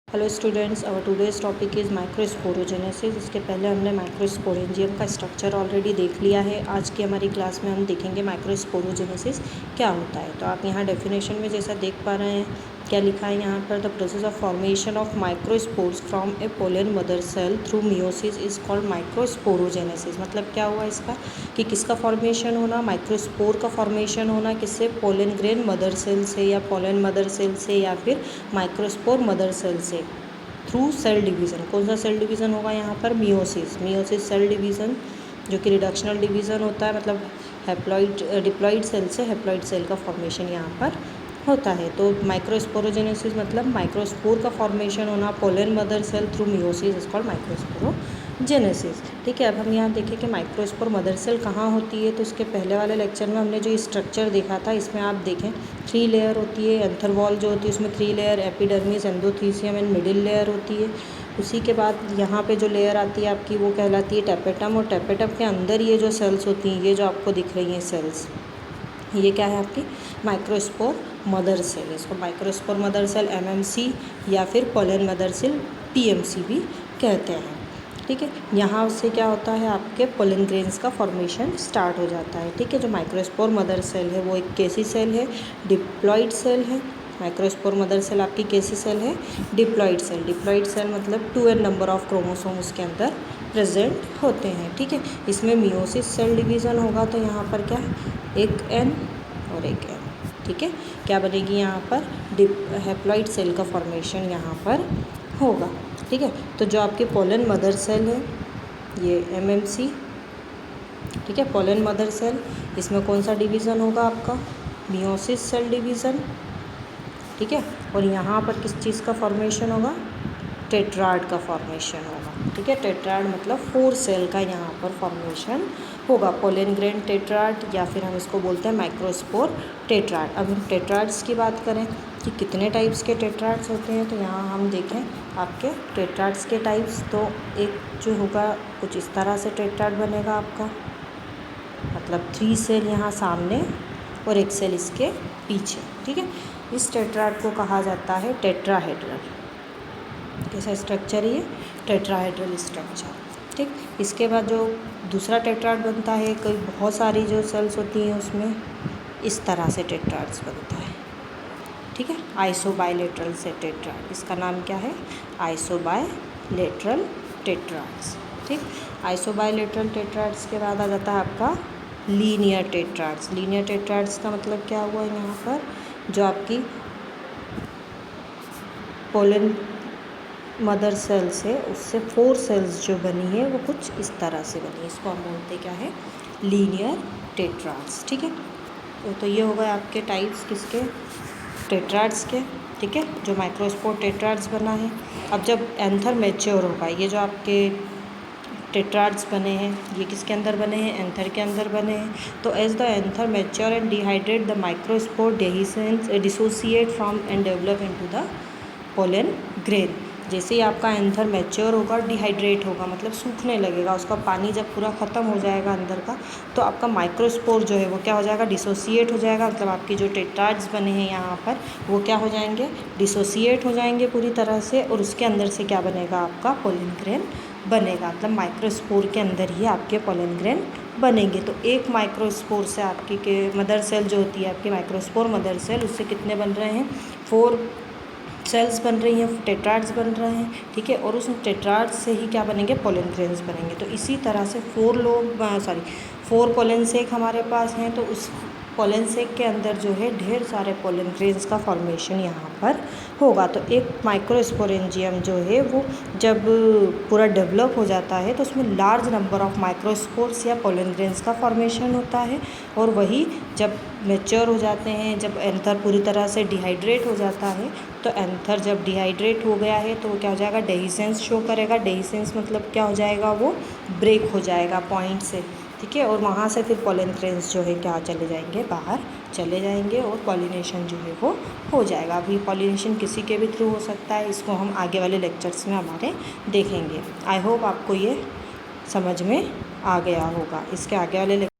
Hello students, our today's topic is microsporogenesis. इसके पहले हमने माइक्रोस्पोरेंजियम का स्ट्रक्चर ऑलरेडी देख लिया है। आज की हमारी क्लास में हम देखेंगे माइक्रोस्पोरोजेनेसिस क्या होता है। तो आप यहाँ डेफिनेशन में जैसा देख पा रहे हैं क्या लिखा है यहाँ पर, the process of formation of microspores from a pollen mother cell through meiosis is called microsporogenesis. मतलब क्या हुआ इसका कि किसका फॉर्मेशन होना, माइक्रोस्पोर का फॉर्मेशन होना, किससे, पोलन ग्रेन मदर सेल से या पोलन मदर सेल से या फिर माइक्रोस्पोर मदर सेल से थ्रू सेल डिवीज़न। कौन सा सेल डिवीज़न होगा यहाँ पर, मियोसिस। मियोसिस सेल डिवीज़न जो कि रिडक्शनल डिवीज़न होता है, मतलब डिप्लॉइड सेल से हैप्लॉइड सेल का फॉर्मेशन यहाँ पर होता है। तो माइक्रोस्पोरोजेनेसिस मतलब माइक्रोस्पोर का फॉर्मेशन होना, pollen mother cell through meiosis is called microsporogenesis. ठीक है, अब हम यहाँ देखें कि माइक्रोस्पोर मदर सेल कहाँ होती है। तो इसके पहले वाले लेक्चर में हमने जो स्ट्रक्चर देखा था, इसमें आप देखें 3 लेयर होती है। एंथर वॉल जो होती है उसमें 3 layer, epidermis, endothecium and middle layer होती है। उसी के बाद यहाँ पे जो लेयर आती है आपकी वो कहलाती है टैपेटम, और टैपेटम के अंदर ये जो सेल्स होती हैं, ये जो आपको दिख रही हैं सेल्स, ये क्या है आपकी माइक्रोस्पोर मदर सेल। इसको माइक्रोस्पोर मदर सेल एमएमसी या फिर पोलन मदर सेल पीएमसी भी कहते हैं। ठीक है, यहाँ उससे क्या होता है, आपके पोलन ग्रेन्स का फॉर्मेशन स्टार्ट हो जाता है। ठीक है, जो माइक्रोस्पोर मदर सेल है वो एक कैसी सेल है, डिप्लॉइड सेल है। माइक्रोस्पोर मदर सेल आपकी कैसी सेल है, डिप्लॉइड सेल। डिप्लॉइड सेल मतलब 2n नंबर ऑफ क्रोमोसोम उसके अंदर प्रेजेंट होते हैं। ठीक है, इसमें मियोसिस सेल डिवीज़न होगा तो यहाँ पर क्या है, एक n और एक n। ठीक है, क्या बनेगी यहाँ पर, हैप्लॉइड सेल का फॉर्मेशन यहाँ पर होगा। ठीक है, तो जो आपके पोलन मदर सेल है ये एमएमसी। ठीक है, पोलन मदर सेल, इसमें कौन सा डिवीज़न होगा आपका, मियोसिस सेल डिवीज़न। ठीक है, और यहाँ पर किस चीज़ का फॉर्मेशन होगा, टेट्राड का फॉर्मेशन होगा। ठीक है, टेट्राड मतलब 4 सेल का यहाँ पर फॉर्मेशन होगा, पोलन ग्रेन टेट्राड या फिर हम इसको बोलते हैं माइक्रोस्पोर टेट्राड। अब हम टेट्राड्स की बात करें कि कितने टाइप्स के टेट्राड्स होते हैं, तो यहाँ हम देखें आपके टेट्राड्स के टाइप्स। तो एक जो होगा कुछ इस तरह से टेट्राड बनेगा आपका, मतलब 3 सेल यहाँ सामने और एक सेल इसके पीछे। ठीक है, इस टेट्राड को कहा जाता है टेट्राहेड्रल। कैसा स्ट्रक्चर है ये, टेट्राहेड्रल स्ट्रक्चर। ठीक, इसके बाद जो दूसरा टेट्राड बनता है, कई बहुत सारी जो सेल्स होती हैं उसमें इस तरह से टेट्राड्स बनता है। ठीक है, आइसोबाइलेटरल से टेट्राड, इसका नाम क्या है, आइसोबाइलेटरल टेट्राड्स। ठीक, आइसोबाइलेटरल टेट्राड्स के बाद आ जाता है आपका लीनियर टेट्राड्स। लीनियर टेट्राड्स का मतलब क्या हुआ यहाँ पर, जो आपकी पोलन मदर सेल से उससे 4 सेल्स जो बनी है वो कुछ इस तरह से बनी है, इसको हम बोलते क्या है, लीनियर टेट्राड्स। ठीक है, तो ये हो गए आपके टाइप्स किसके, टेट्राड्स के। ठीक है, जो माइक्रोस्पोर टेट्राड्स बना है। अब जब एंथर मैच्योर होगा, ये जो आपके टेट्राड्स बने हैं ये किसके अंदर बने हैं, एंथर के अंदर बने हैं। तो as the anther mature and dehydrate the microspore dissociate from and develop into the pollen grain. जैसे ही आपका एंथर मैच्योर होगा, डिहाइड्रेट होगा मतलब सूखने लगेगा, उसका पानी जब पूरा ख़त्म हो जाएगा अंदर का, तो आपका माइक्रोस्पोर जो है वो क्या हो जाएगा, डिसोसिएट हो जाएगा। मतलब आपके जो टेट्राड्स बने हैं यहाँ पर वो क्या हो जाएंगे, डिसोसिएट हो जाएंगे पूरी तरह से, और उसके अंदर से क्या बनेगा, आपका पोलन ग्रेन बनेगा। मतलब माइक्रोस्पोर के अंदर ही आपके पोलन ग्रेन बनेंगे। तो एक माइक्रोस्पोर से आपकी के मदर सेल जो होती है आपकी माइक्रोस्पोर मदर सेल, उससे कितने बन रहे हैं, 4 सेल्स बन रही हैं, टेट्राड्स बन रहे हैं। ठीक है, और उस टेट्राड्स से ही क्या बनेंगे, पोलन ग्रेन्स बनेंगे। तो इसी तरह से 4 पोलन सेक हमारे पास हैं, तो उस पोलन सेक के अंदर जो है ढेर सारे पोलन ग्रेन्स का फॉर्मेशन यहाँ पर होगा। तो एक माइक्रोस्पोरेंजियम जो है वो जब पूरा डेवलप हो जाता है तो उसमें लार्ज नंबर ऑफ माइक्रोस्पोर्स या पोलन ग्रेन्स का फॉर्मेशन होता है। और वही जब मैच्योर हो जाते हैं, जब एंथर पूरी तरह से डिहाइड्रेट हो जाता है, तो एंथर जब डिहाइड्रेट हो गया है तो वो क्या हो जाएगा, डेहिसेंस शो करेगा। डेहिसेंस मतलब क्या हो जाएगा, वो ब्रेक हो जाएगा पॉइंट से। ठीक है, और वहाँ से फिर पोलन ग्रेन्स जो है क्या चले जाएंगे, बाहर चले जाएंगे, और पॉलिनेशन जो है वो हो जाएगा। अभी पॉलिनेशन किसी के भी थ्रू हो सकता है, इसको हम आगे वाले लेक्चर्स में हमारे देखेंगे। आई होप आपको ये समझ में आ गया होगा। इसके आगे वाले